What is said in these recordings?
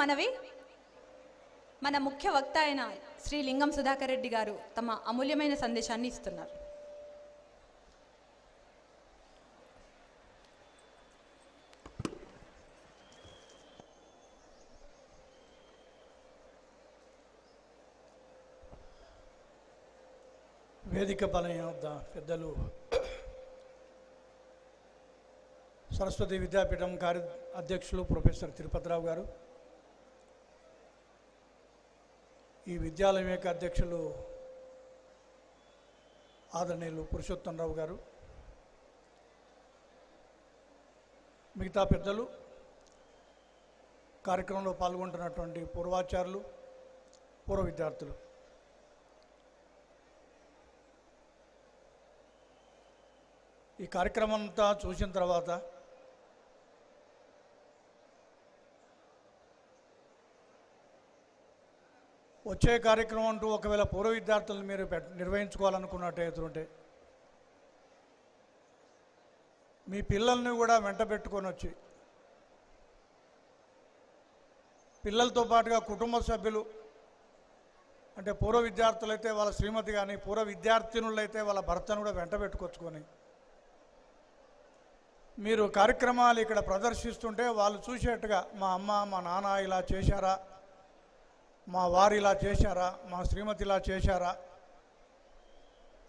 మనవి మన ముఖ్య వక్త అయిన శ్రీ లింగం సుధాకర్ రెడ్డి గారు తమ అమూల్యమైన సందేశాన్ని ఇస్తున్నారు. వేదిక పైన పెద్దలు సరస్వతి విద్యాపీఠం కార్య అధ్యక్షులు ప్రొఫెసర్ తిరుపతిరావు గారు, ఈ విద్యాలయం యొక్క అధ్యక్షులు ఆదరణీయులు పురుషోత్తమరావు గారు, మిగతా పెద్దలు, కార్యక్రమంలో పాల్గొంటున్నటువంటి పూర్వాచారులు, పూర్వ విద్యార్థులు, ఈ కార్యక్రమం అంతా చూసిన తర్వాత వచ్చే కార్యక్రమం అంటూ ఒకవేళ పూర్వ విద్యార్థులను మీరు నిర్వహించుకోవాలనుకున్నట్టు మీ పిల్లల్ని కూడా వెంట పెట్టుకొని వచ్చి పిల్లలతో పాటుగా కుటుంబ సభ్యులు అంటే పూర్వ విద్యార్థులైతే వాళ్ళ శ్రీమతి కానీ పూర్వ విద్యార్థినులైతే వాళ్ళ భర్తను కూడా వెంట పెట్టుకొచ్చుకొని మీరు కార్యక్రమాలు ఇక్కడ ప్రదర్శిస్తుంటే వాళ్ళు చూసేట్టుగా మా అమ్మ మా నాన్న ఇలా చేశారా, మా వారు ఇలా చేశారా, మా శ్రీమతి ఇలా చేశారా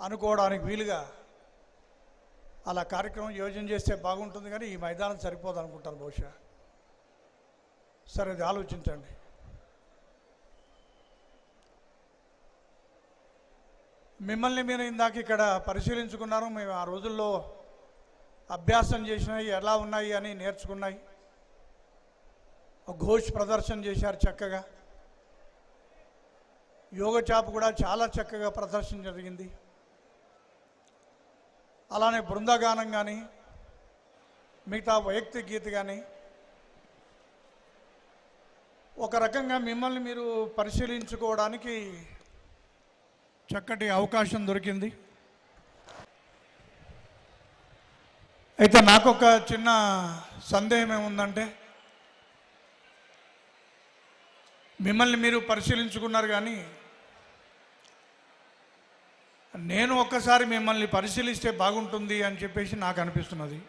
అనుకోవడానికి వీలుగా అలా కార్యక్రమం యోజన చేస్తే బాగుంటుంది. కానీ ఈ మైదానం సరిపోదు అనుకుంటాను బహుశా. సరే, అది ఆలోచించండి. మిమ్మల్ని మీరు ఇందాక ఇక్కడ పరిశీలించుకున్నారు. మేము ఆ రోజుల్లో అభ్యాసం చేసినాయి, ఎలా ఉన్నాయి అని నేర్చుకున్నాయి. ఘోష్ ప్రదర్శన చేశారు చక్కగా. యోగ చాప్ కూడా చాలా చక్కగా ప్రదర్శన జరిగింది. అలానే బృందగానం కానీ మిగతా వైయక్తిక గీత కానీ ఒక రకంగా మిమ్మల్ని మీరు పరిశీలించుకోవడానికి చక్కటి అవకాశం దొరికింది. అయితే నాకు ఒక చిన్న సందేహం ఏముందంటే, మిమ్మల్ని మీరు పరిశీలించుకున్నారు కానీ నేను ఒక్కసారి మిమ్మల్ని పరిశీలిస్తే బాగుంటుంది అని చెప్పేసి నాకు అనిపిస్తున్నది.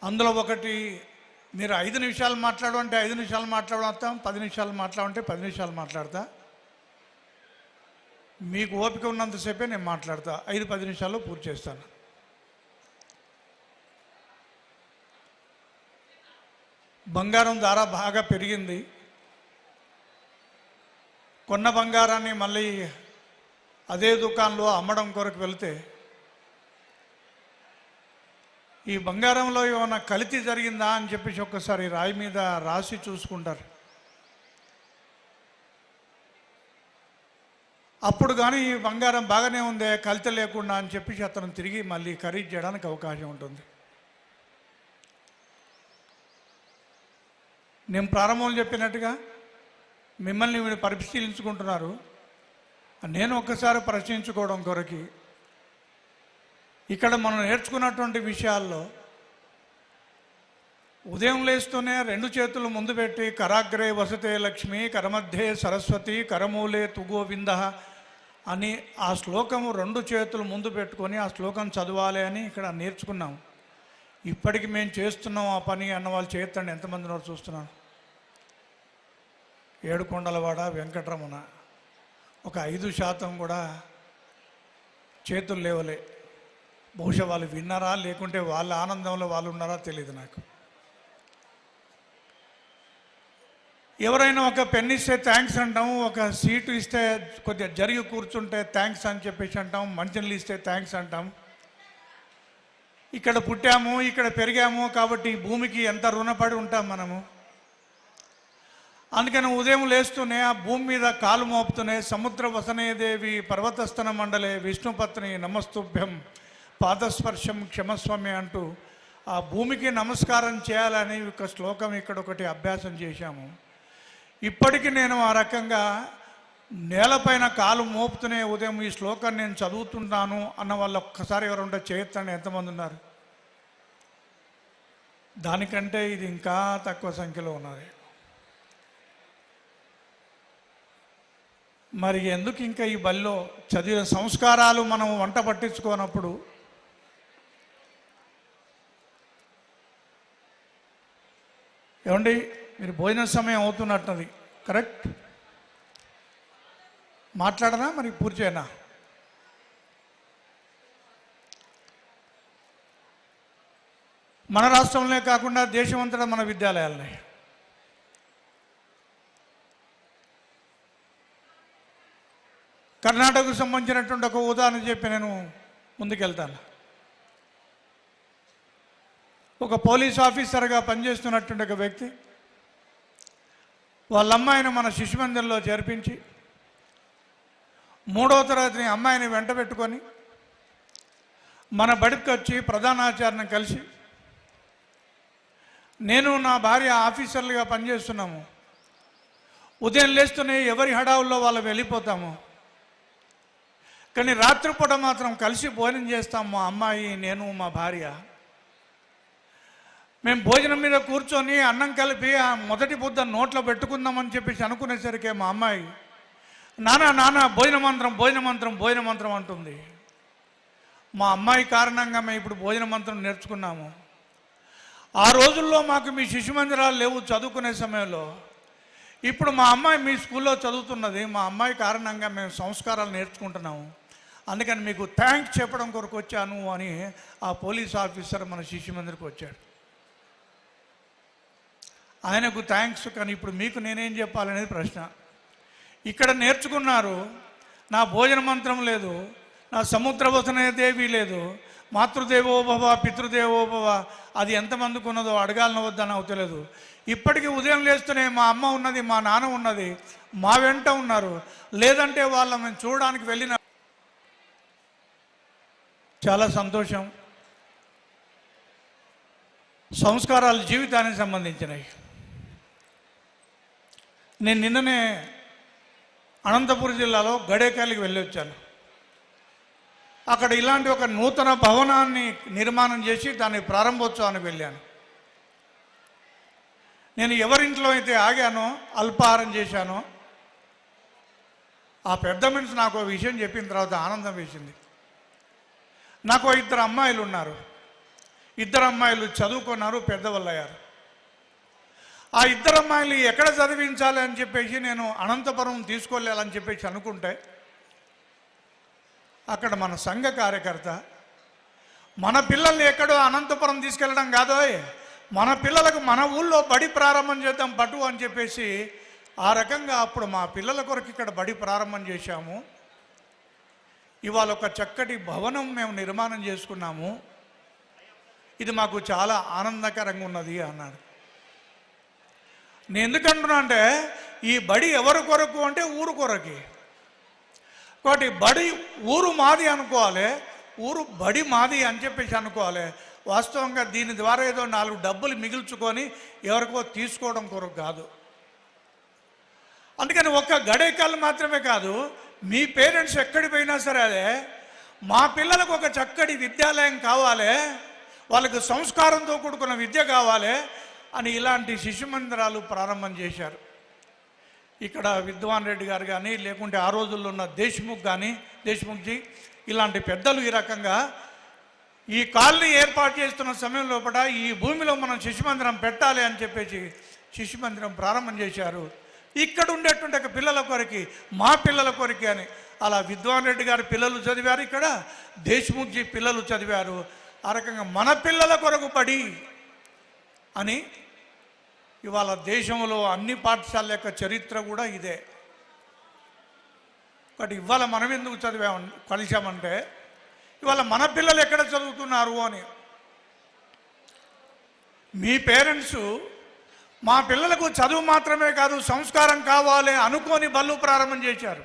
అందులో ఒకటి, మీరు 5 నిమిషాలు మాట్లాడమంటే 5 నిమిషాలు మాట్లాడతాం, 10 నిమిషాలు మాట్లాడంటే 10 నిమిషాలు మాట్లాడతా. మీకు ఓపిక ఉన్నంతసేపే నేను మాట్లాడతా. 5-10 నిమిషాల్లో పూర్తి చేస్తాను. బంగారం ధర బాగా పెరిగింది. కొన్న బంగారాన్ని మళ్ళీ అదే దుకాణంలో అమ్మడం కొరకు వెళితే ఈ బంగారంలో ఏమైనా కల్తీ జరిగిందా అని చెప్పేసి ఒక్కసారి రాయి మీద రాసి చూసుకుంటారు. అప్పుడు కానీ ఈ బంగారం బాగానే ఉందే, కల్తీ లేకుండా అని చెప్పేసి అతను తిరిగి మళ్ళీ ఖరీదు చేయడానికి అవకాశం ఉంటుంది. నేను ప్రారంభంలో చెప్పినట్టుగా మిమ్మల్ని వీళ్ళు పరిశీలించుకుంటున్నారు. నేను ఒక్కసారి ప్రశ్నించుకోవడం కొరకు ఇక్కడ మనం నేర్చుకున్నటువంటి విషయాల్లో ఉదయం లేస్తూనే 2 చేతులు ముందు పెట్టి కరాగ్రే వసతే లక్ష్మి కరమధ్యే సరస్వతి కరమూలే తుగోవింద అని ఆ శ్లోకము 2 చేతులు ముందు పెట్టుకొని ఆ శ్లోకం చదవాలి అని ఇక్కడ నేర్చుకున్నాం. ఇప్పటికి మేము చేస్తున్నాం ఆ పని అన్న వాళ్ళు చేయొద్దండి. ఎంతమంది ఉన్నారు చూస్తున్నాను. ఏడుకొండలవాడ వెంకటరమణ ఒక 5% కూడా చేతులు లేవలే. బహుశా వాళ్ళు విన్నారా లేకుంటే వాళ్ళ ఆనందంలో వాళ్ళు ఉన్నారా తెలియదు నాకు. ఎవరైనా ఒక పెన్ ఇస్తే థ్యాంక్స్ అంటాం, ఒక సీటు ఇస్తే కొద్దిగా జరిగి కూర్చుంటే థ్యాంక్స్ అని చెప్పేసి అంటాం, మంచినీళ్ళు ఇస్తే థ్యాంక్స్ అంటాం. ఇక్కడ పుట్టాము, ఇక్కడ పెరిగాము కాబట్టి భూమికి ఎంత రుణపడి ఉంటాం మనము. అందుకని ఉదయం లేస్తూనే ఆ భూమి మీద కాలు మోపుతూనే సముద్ర వసనేదేవి పర్వతస్థన మండలే విష్ణుపత్ని నమస్తుభ్యం పాదస్పర్శం క్షమస్వామి అంటూ ఆ భూమికి నమస్కారం చేయాలని ఒక శ్లోకం ఇక్కడ ఒకటి అభ్యాసం చేశాము. ఇప్పటికీ నేను ఆ రకంగా నేలపైన కాలు మోపుతూనే ఉదయం ఈ శ్లోకాన్ని నేను చదువుతున్నాను అన్న వాళ్ళు ఒక్కసారి ఎవరు ఉంటే చేయొద్దండి. ఎంతమంది ఉన్నారు? దానికంటే ఇది ఇంకా తక్కువ సంఖ్యలో ఉన్నది. మరి ఎందుకు ఇంకా ఈ బడిలో చదివిన సంస్కారాలు మనం వంట పట్టించుకోనప్పుడు ఏమండి? మీరు భోజన సమయం అవుతున్నట్టున్నది, కరెక్ట్? మాట్లాడనా మరి పూర్తి చేయనా? మన రాష్ట్రంలో కాకుండా దేశమంతటా మన విద్యాలయాలున్నాయి. కర్ణాటకకు సంబంధించినటువంటి ఒక ఉదాహరణ చెప్పి నేను ముందుకెళ్తాను. ఒక పోలీస్ ఆఫీసర్గా పనిచేస్తున్నటువంటి ఒక వ్యక్తి వాళ్ళ అమ్మాయిని మన శిశు మందిరంలో చేర్పించి 3వ తరగతి అమ్మాయిని వెంట పెట్టుకొని మన బడికి వచ్చి ప్రధానాచార్యని కలిసి, నేను నా భార్య ఆఫీసర్లుగా పనిచేస్తున్నాము, ఉదయం లేస్తూనే ఎవరి హడావుల్లో వాళ్ళు వెళ్ళిపోతాము, కానీ రాత్రిపూట మాత్రం కలిసి భోజనం చేస్తాం, మా అమ్మాయి నేను మా భార్య. మేము భోజనం మీద కూర్చొని అన్నం కలిపి ఆ మొదటి ముద్ద నోట్లో పెట్టుకుందామని చెప్పేసి అనుకునేసరికి మా అమ్మాయి నాన్న భోజన మంత్రం అంటుంది. మా అమ్మాయి కారణంగా మేము ఇప్పుడు భోజన మంత్రం నేర్చుకున్నాము. ఆ రోజుల్లో మాకు మీ శిశు మందిరాలు లేవు చదువుకునే సమయంలో. ఇప్పుడు మా అమ్మాయి మీ స్కూల్లో చదువుతున్నది, మా అమ్మాయి కారణంగా మేము సంస్కారాలు నేర్చుకుంటున్నాము, అందుకని మీకు థ్యాంక్స్ చెప్పడం కొరకు వచ్చాను అని ఆ పోలీస్ ఆఫీసర్ మన శిశు మందిరికి వచ్చాడు. ఆయనకు థ్యాంక్స్, కానీ ఇప్పుడు మీకు నేనేం చెప్పాలనేది ప్రశ్న. ఇక్కడ నేర్చుకున్నారు, నా భోజన మంత్రం లేదు, నా సముద్రవసన దేవి లేదు, మాతృదేవోభవ పితృదేవోభవ అది ఎంతమందికి ఉన్నదో అడగాలని వద్దా నాకు తెలియదు. ఇప్పటికీ ఉదయం లేస్తూనే మా అమ్మ ఉన్నది, మా నాన్న ఉన్నది, మా వెంట ఉన్నారు, లేదంటే వాళ్ళ మేము చూడడానికి వెళ్ళిన. చాలా సంతోషం. సంస్కారాలు జీవితానికి సంబంధించినవి. నేను నిన్ననే అనంతపురం జిల్లాలో గడేకల్లికి వెళ్ళి వచ్చాను. అక్కడ ఇలాంటి ఒక నూతన భవనాన్ని నిర్మాణం చేసి దాని ప్రారంభోత్సవానికి వెళ్ళాను. నేను ఎవరింట్లో అయితే ఆగానో, అల్పాహారం చేశానో, ఆ పెద్ద మనిషి నాకు ఒక విషయం చెప్పిన తర్వాత ఆనందం వేసింది. నాకు 2 అమ్మాయిలు ఉన్నారు. 2 అమ్మాయిలు చదువుకున్నారు, పెద్దవాళ్ళు అయ్యారు. ఆ 2 అమ్మాయిలు ఎక్కడ చదివించాలి అని చెప్పేసి నేను అనంతపురం తీసుకెళ్ళాలని చెప్పేసి అనుకుంటే, అక్కడ మన సంఘ కార్యకర్త మన పిల్లల్ని ఎక్కడో అనంతపురం తీసుకెళ్ళడం కాదో, మన పిల్లలకు మన ఊళ్ళో బడి ప్రారంభం చేద్దాం పట్టు అని చెప్పేసి ఆ రకంగా అప్పుడు మా పిల్లల కొరకు ఇక్కడ బడి ప్రారంభం చేశాము. ఇవాళ ఒక చక్కటి భవనం మేము నిర్మాణం చేసుకున్నాము, ఇది మాకు చాలా ఆనందకరంగా ఉన్నది అన్నాడు. నేను ఎందుకంటున్నా అంటే, ఈ బడి ఎవరి కొరకు అంటే ఊరు కొరకి. కాబట్టి బడి ఊరు మాది అనుకోవాలి, ఊరు బడి మాది అని చెప్పేసి అనుకోవాలి. వాస్తవంగా దీని ద్వారా ఏదో 4 డబ్బులు మిగుల్చుకొని ఎవరికో తీసుకోవడం కొరకు కాదు. అందుకని ఒక్క గడేకల్ మాత్రమే కాదు, మీ పేరెంట్స్ ఎక్కడికి పోయినా సరే అదే, మా పిల్లలకు ఒక చక్కటి విద్యాలయం కావాలి, వాళ్ళకు సంస్కారంతో కూడుకున్న విద్య కావాలి అని ఇలాంటి శిశు మందిరాలు ప్రారంభం చేశారు. ఇక్కడ విద్వాన్ రెడ్డి గారు కానీ, లేకుంటే ఆ రోజుల్లో ఉన్న దేశ్ముఖ్జీ ఇలాంటి పెద్దలు ఈ రకంగా ఈ కాలనీ ఏర్పాటు చేస్తున్న సమయం లోపల ఈ భూమిలో మనం శిశు మందిరం పెట్టాలి అని చెప్పేసి శిశు మందిరం ప్రారంభం చేశారు. ఇక్కడ ఉండేటువంటి ఒక పిల్లల కొరికి, మా పిల్లల కొరికి అని అలా విద్వాన్ రెడ్డి గారి పిల్లలు చదివారు, ఇక్కడ దేశ్ముఖ్జీ పిల్లలు చదివారు. ఆ రకంగా మన పిల్లల కొరకు పడి అని ఇవాళ దేశంలో అన్ని పాఠశాలల యొక్క చరిత్ర కూడా ఇదే. కాబట్టి ఇవాళ మనం ఎందుకు కలిసామంటే, ఇవాళ మన పిల్లలు ఎక్కడ చదువుతున్నారు అని. మీ పేరెంట్స్ మా పిల్లలకు చదువు మాత్రమే కాదు సంస్కారం కావాలి అనుకొని బళ్ళు ప్రారంభం చేశారు.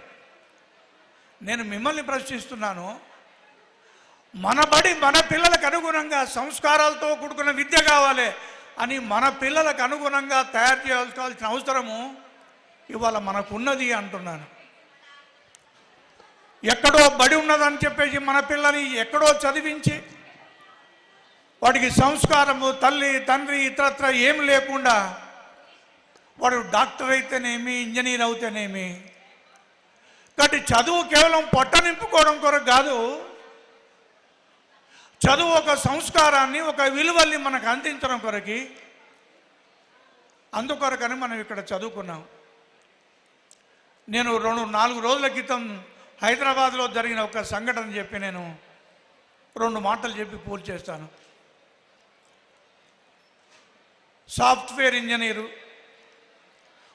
నేను మిమ్మల్ని ప్రశ్నిస్తున్నాను, మన బడి మన పిల్లలకు అనుగుణంగా సంస్కారాలతో కూడుకున్న విద్య కావాలి అని మన పిల్లలకు అనుగుణంగా తయారు చేయాల్సిన అవసరము ఇవాళ మనకున్నది అంటున్నాను. ఎక్కడో బడి ఉన్నదని చెప్పేసి మన పిల్లని ఎక్కడో చదివించి వాడికి సంస్కారము, తల్లి తండ్రి ఇతరత్ర ఏం లేకుండా వాడు డాక్టర్ అయితేనేమి, ఇంజనీర్ అవుతేనేమి. కాబట్టి చదువు కేవలం పొట్ట నింపుకోవడం కొరకు కాదు, చదువు ఒక సంస్కారాన్ని, ఒక విలువల్ని మనకు అందించడం కొరకి, అందుకొరకని మనం ఇక్కడ చదువుకున్నాం. నేను 4 రోజుల క్రితం హైదరాబాద్లో జరిగిన ఒక సంఘటన చెప్పి నేను 2 మాటలు చెప్పి పూర్తి చేస్తాను. సాఫ్ట్వేర్ ఇంజనీరు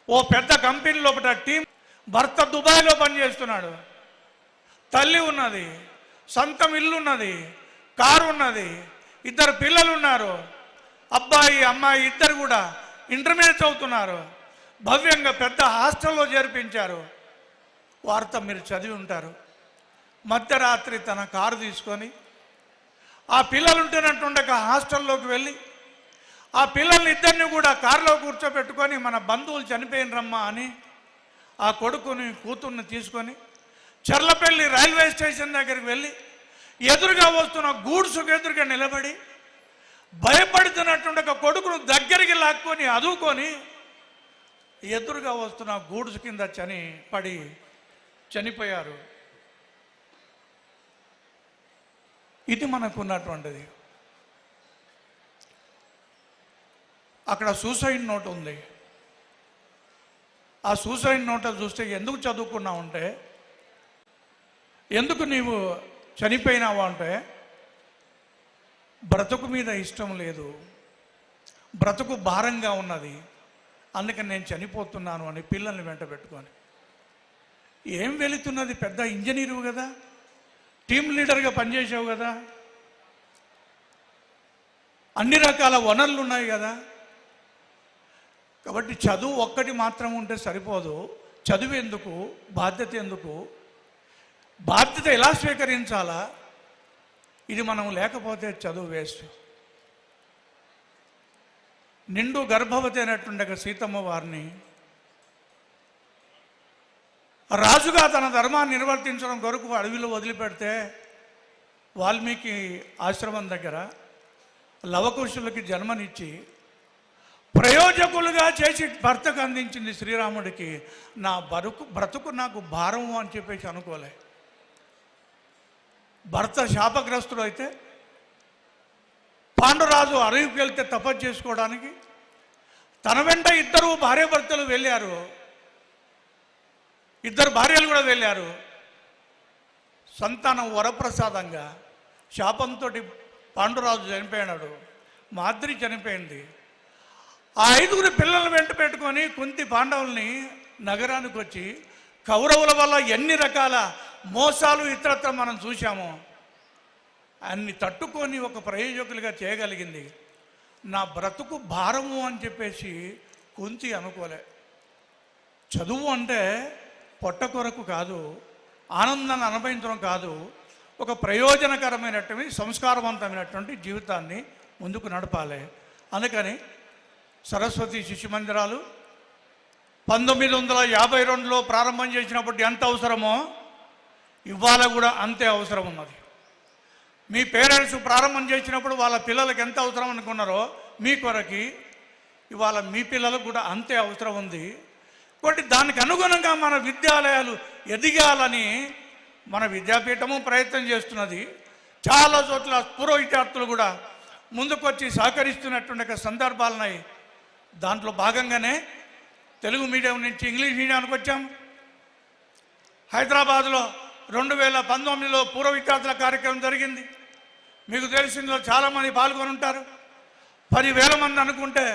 ఓ పెద్ద కంపెనీ లోపల టీం, భర్త దుబాయ్లో పనిచేస్తున్నాడు, తల్లి ఉన్నది, సొంతం ఇల్లు ఉన్నది, కారు ఉన్నది, 2 పిల్లలు ఉన్నారు, అబ్బాయి అమ్మాయి 2 కూడా ఇంటర్మీడియట్ చదువుతున్నారు, భవ్యంగా పెద్ద హాస్టల్లో చేర్పించారు. వార్త మీరు చదివి ఉంటారు. మధ్యరాత్రి తన కారు తీసుకొని ఆ పిల్లలు ఉంటున్నట్టుండగా హాస్టల్లోకి వెళ్ళి ఆ పిల్లల్ని 2 కూడా కారులో కూర్చోబెట్టుకొని మన బంధువులు చనిపోయినరమ్మా అని ఆ కొడుకుని కూతుర్ని తీసుకొని చర్లపల్లి రైల్వే స్టేషన్ దగ్గరికి వెళ్ళి ఎదురుగా వస్తున్న గూడ్సుకు ఎదురుగా నిలబడి భయపడుతున్నట్టుండగా కొడుకును దగ్గరికి లాక్కొని అదువుకొని ఎదురుగా వస్తున్న గూడ్సు కింద చనిపోయారు. ఇది మనకున్నటువంటిది. అక్కడ సూసైడ్ నోట్ ఉంది. ఆ సూసైడ్ నోట్ చూస్తే ఎందుకు చదువుకున్నావు అంటే, ఎందుకు నీవు చనిపోయినావు అంటే, బ్రతుకు మీద ఇష్టం లేదు, బ్రతుకు భారంగా ఉన్నది, అందుకని నేను చనిపోతున్నాను అని పిల్లల్ని వెంట పెట్టుకొని. ఏం వెళుతున్నది, పెద్ద ఇంజనీరు కదా, టీం లీడర్గా పనిచేసావు కదా, అన్ని రకాల వనరులు ఉన్నాయి కదా. కాబట్టి చదువు ఒక్కటి మాత్రం ఉంటే సరిపోదు. చదువు ఎందుకు, బాధ్యత ఎందుకు, బాధ్యత ఎలా స్వీకరించాలా, ఇది మనం లేకపోతే చదువు వేస్ట్. నిండు గర్భవతి అయినట్టుండగా సీతమ్మ వారిని రాజుగా తన ధర్మాన్ని నిర్వర్తించడం కొరకు అడవిలో వదిలిపెడితే వాల్మీకి ఆశ్రమం దగ్గర లవకుశులకి జన్మనిచ్చి ప్రయోజకులుగా చేసి భర్తకు అందించింది శ్రీరాముడికి. నా బ్రతుకు నాకు భారము అని చెప్పేసి అనుకోలే. భర్త శాపగ్రస్తుడు అయితే పాండురాజు అడవికి వెళ్తే తపస్సు చేసుకోవడానికి తన వెంట 2 భార్యాభర్తలు వెళ్ళారు, 2 భార్యలు కూడా వెళ్ళారు. సంతానం వరప్రసాదంగా శాపంతో పాండురాజు చనిపోయినాడు, మాద్రి చనిపోయింది. ఆ 5 పిల్లలను వెంట పెట్టుకొని కుంతి పాండవుల్ని నగరానికి వచ్చి కౌరవుల వల్ల ఎన్ని రకాల మోసాలు ఇతరత్ర మనం చూసామో అన్ని తట్టుకొని ఒక ప్రయోజకులుగా చేయగలిగింది. నా బ్రతుకు భారము అని చెప్పేసి కుంతి అనుకోలే. చదువు అంటే పొట్ట కొరకు కాదు, ఆనందాన్ని అనుభవించడం కాదు, ఒక ప్రయోజనకరమైనటువంటి సంస్కారవంతమైనటువంటి జీవితాన్ని ముందుకు నడపాలి. అందుకని సరస్వతి శిశు మందిరాలు 1952లో ప్రారంభం చేసినప్పుడు ఎంత అవసరమో ఇవాళ కూడా అంతే అవసరం ఉన్నది. మీ పేరెంట్స్ ప్రారంభం చేసినప్పుడు వాళ్ళ పిల్లలకి ఎంత అవసరం అనుకున్నారో మీ కొరకి ఇవాళ మీ పిల్లలకు కూడా అంతే అవసరం ఉంది. కాబట్టి దానికి అనుగుణంగా మన విద్యాలయాలు ఎదిగాలని మన విద్యాపీఠము ప్రయత్నం చేస్తున్నది. చాలా చోట్ల పూర్వ విద్యార్థులు కూడా ముందుకొచ్చి సహకరిస్తున్నటువంటి సందర్భాలున్నాయి. దాంట్లో భాగంగానే తెలుగు మీడియం నుంచి ఇంగ్లీష్ మీడియానికి వచ్చాం. హైదరాబాద్లో 2019లో పూర్వ విద్యార్థుల కార్యక్రమం జరిగింది. మీకు తెలిసిందో చాలామంది పాల్గొని ఉంటారు. 10,000 మంది అనుకుంటే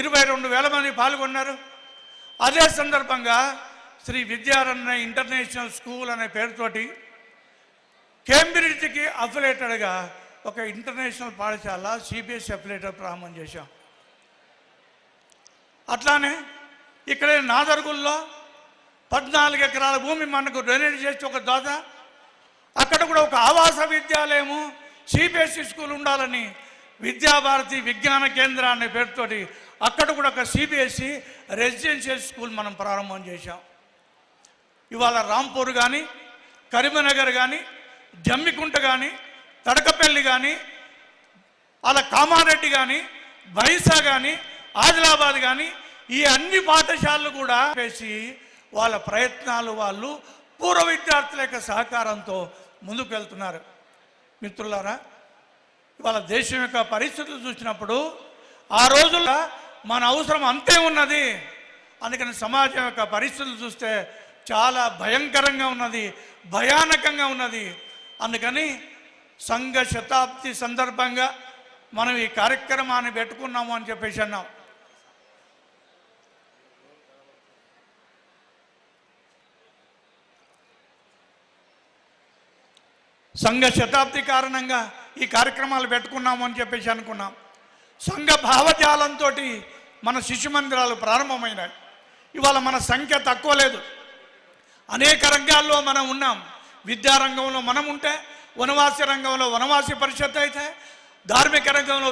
22,000 మంది పాల్గొన్నారు. అదే సందర్భంగా శ్రీ విద్యారణ్య ఇంటర్నేషనల్ స్కూల్ అనే పేరుతోటి కేంబ్రిడ్జ్కి అఫిలేటెడ్గా ఒక ఇంటర్నేషనల్ పాఠశాల సిబిఎస్ఈ అఫిలేటెడ్ ప్రారంభం చేశాం. అట్లానే ఇక్కడే నాదర్గుల్లో 14 ఎకరాల భూమి మనకు డొనేట్ చేసి ఒక దాత అక్కడ కూడా ఒక ఆవాస విద్యాలయము సిబిఎస్ఈ స్కూల్ ఉండాలని విద్యాభారతి విజ్ఞాన కేంద్ర అనే పేరుతోటి అక్కడ కూడా ఒక సిబిఎస్ఈ రెసిడెన్షియల్ స్కూల్ మనం ప్రారంభం చేశాం. ఇవాళ రాంపూర్ కానీ, కరీంనగర్ కానీ, జమ్మికుంట కానీ, తడకపల్లి కానీ, అలా కామారెడ్డి కానీ, బైసా కానీ, ఆదిలాబాద్ కానీ ఈ అన్ని పాఠశాలలు కూడా చేసి వాళ్ళ ప్రయత్నాలు వాళ్ళు పూర్వ విద్యార్థుల యొక్క సహకారంతో ముందుకు వెళ్తున్నారు. మిత్రులారా, ఇవాళ దేశం యొక్క పరిస్థితులు చూసినప్పుడు ఆ రోజుల్లో మన అవసరం అంతే ఉన్నది. అందుకని సమాజం యొక్క పరిస్థితులు చూస్తే చాలా భయంకరంగా ఉన్నది, భయానకంగా ఉన్నది. అందుకని సంఘ శతాబ్ది సందర్భంగా మనం ఈ కార్యక్రమాన్ని పెట్టుకున్నాము అని చెప్పేసి అన్నాం. సంఘ శతాబ్ది కారణంగా ఈ కార్యక్రమాలు పెట్టుకున్నాము అని చెప్పేసి అనుకున్నాం. సంఘ భావజాలంతో మన శిశు మందిరాలు ప్రారంభమైనాయి. ఇవాళ మన సంఖ్య తక్కువ లేదు. అనేక రంగాల్లో మనం ఉన్నాం. విద్యారంగంలో మనం ఉంటే, వనవాసి రంగంలో వనవాసి పరిషత్ అయితే, ధార్మిక రంగంలో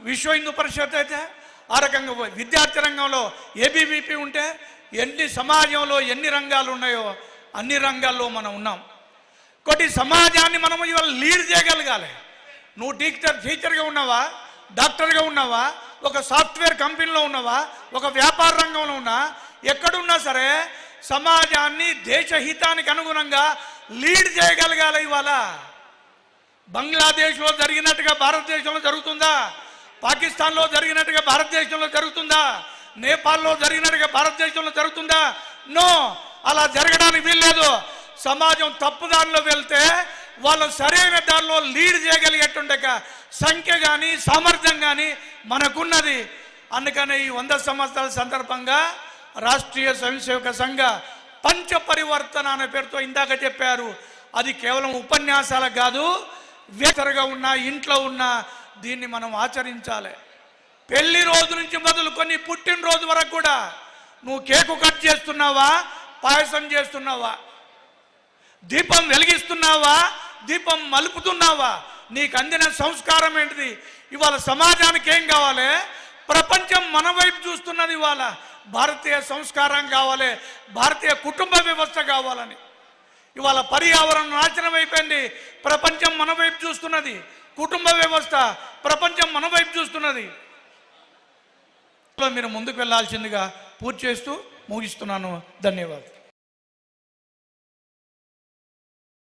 విశ్వ హిందూ పరిషత్ అయితే, ఆ రకంగా విద్యార్థి రంగంలో ఏబీవీపీ ఉంటే, ఎన్ని సమాజంలో ఎన్ని రంగాలు ఉన్నాయో అన్ని రంగాల్లో మనం ఉన్నాం. కొన్ని సమాజాన్ని మనం ఇవాళ లీడ్ చేయగలగాలి. నువ్వు టీచర్గా ఉన్నావా, డాక్టర్గా ఉన్నావా, ఒక సాఫ్ట్వేర్ కంపెనీలో ఉన్నావా, ఒక వ్యాపార రంగంలో ఉన్నా, ఎక్కడున్నా సరే సమాజాన్ని దేశహితానికి అనుగుణంగా లీడ్ చేయగలగాలి. ఇవాళ బంగ్లాదేశ్లో జరిగినట్టుగా భారతదేశంలో జరుగుతుందా? పాకిస్తాన్లో జరిగినట్టుగా భారతదేశంలో జరుగుతుందా? నేపాల్లో జరిగినట్టుగా భారతదేశంలో జరుగుతుందా? నో, అలా జరగడానికి వీల్లేదు. సమాజం తప్పుదారిలో వెళ్తే వాళ్ళు సరైన దానిలో లీడ్ చేయగలిగేటువంటి సంఖ్య కానీ సామర్థ్యం కానీ మనకున్నది. అందుకని ఈ 100 సంవత్సరాల సందర్భంగా రాష్ట్రీయ స్వయంసేవక సంఘ పంచ పరివర్తన అనే పేరుతో ఇందాక చెప్పారు. అది కేవలం ఉపన్యాసాలకు కాదు, వేతరగా ఉన్న ఇంట్లో ఉన్న దీన్ని మనం ఆచరించాలి. పెళ్లి రోజు నుంచి మొదలుకొని పుట్టినరోజు వరకు కూడా నువ్వు కేకు కట్ చేస్తున్నావా, పాయసం చేస్తున్నావా, దీపం వెలిగిస్తున్నావా, దీపం మలుపుతున్నావా, నీకు అందిన సంస్కారం ఏంటిది? ఇవాళ సమాజానికి ఏం కావాలి? ప్రపంచం మన వైపు చూస్తున్నది. ఇవాళ భారతీయ సంస్కారం కావాలి, భారతీయ కుటుంబ వ్యవస్థ కావాలని. ఇవాళ పర్యావరణం నాశనం అయిపోయింది, ప్రపంచం మన వైపు చూస్తున్నది. కుటుంబ వ్యవస్థ ప్రపంచం మన వైపు చూస్తున్నది. మీరు ముందుకు వెళ్ళాల్సిందిగా పూర్తి చేస్తూ ముగిస్తున్నాను. ధన్యవాదాలు.